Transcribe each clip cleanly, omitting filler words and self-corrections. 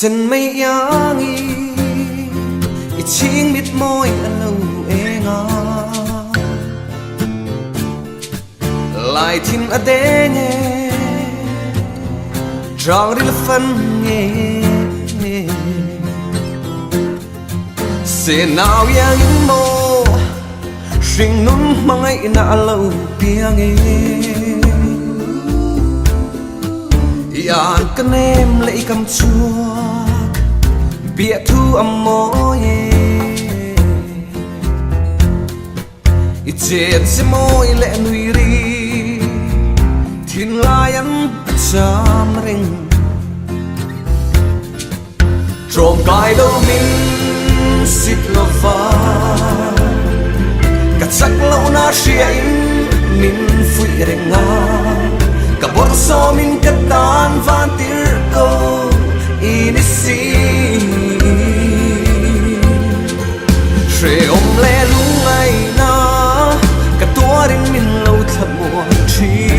xin mấy yang i ching mít môi lâu e nga lại tin ở đây nghe rong đi phân nghe sẽ nào yang mô sinh nún mang ấy na lâu bia nghe yan cái em lấy cầm chua bia thu âm môi ít chết sẽ môi lệ nuôi ri thiên lai ăn chăm ring trộm cài đâu mình xịt lo pha cắt sắc lâu na xia mình phui ring nga cả bọn so mình cất tan van tir câu inisi sẽ ôm lẽ lung ngày na cả tua đến mình lâu thật buồn chi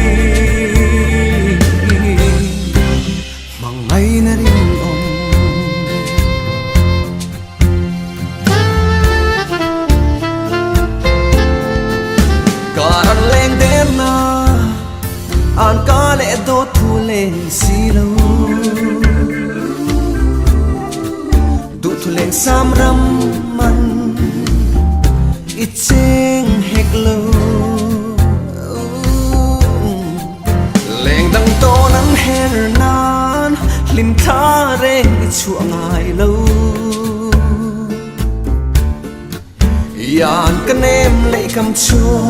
mà ngày na đến ôm cả ăn lên đêm na ăn cá lẽ đốt thu lên xí lâu tụ thu lên sam ram man ít chênh hẹt lâu lên đằng to nắng hè nan lim tha reng ít chua ngài lâu yan cái em lấy cầm chua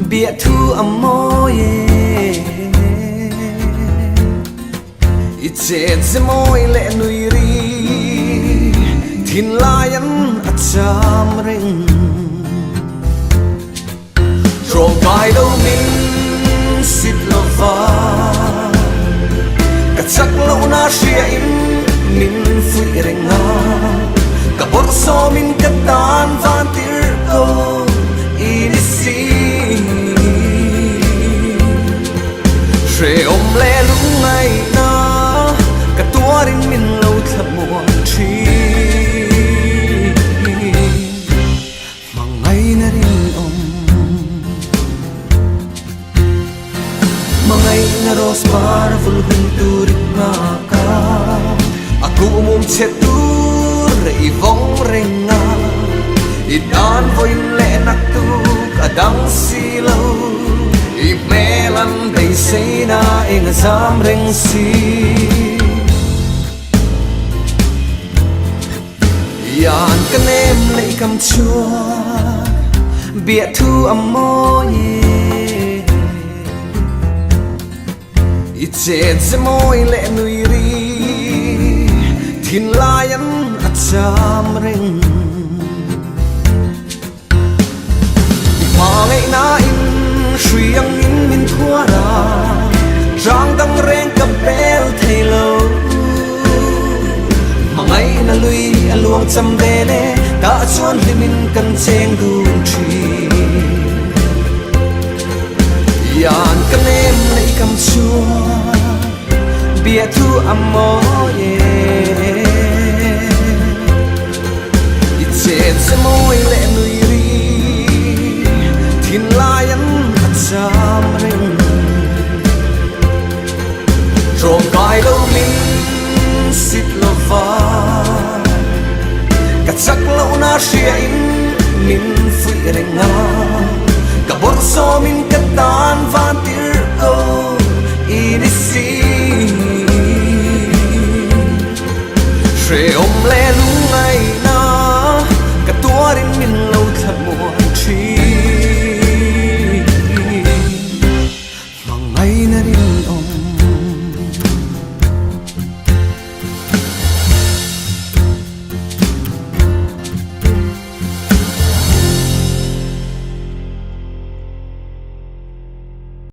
bia thu âm môi ít chết sẽ môi lệ nuôi ri thiên lai ăn chăm ring trộm cài đâu mình xịt lo pha cắt sắc lâu na xia mình phui ring nga cả bọn so mình cất tan van tir câu inisi sẽ ôm lẽ lúc ngày na cả tua đến mình lâu thật buồn chi mà ngày na đến ôm mà ngày na rose bar vulgun turit nga ka aku umum cetur ivong renga idan voin lẽ nak tu kadang silau i melan day say na ing zam reng si yan cái em lấy cầm chua bia thu âm môi ít chết sẽ môi lệ nuôi ri thiên lai ăn chăm ring mà ngày na suy ang in min thua ra rang đăng reng cặp bel thay lâu mà ngày na lui luang chăm về lệ ta chuan li min cần cheng du chi yan cái em lấy cầm chua bia thu âm môi ít chết sẽ môi lệ nuôi ri thiên lai ăn chăm ring trộm cài đâu mình xịt lo pha cắt sắc lâu na xia mình phui ring nga cả bọn so mình cất tan van tir câu inisi sẽ ôm lẽ lúc ngày na cả tua đến mình lâu thật buồn chi mà ngày na đi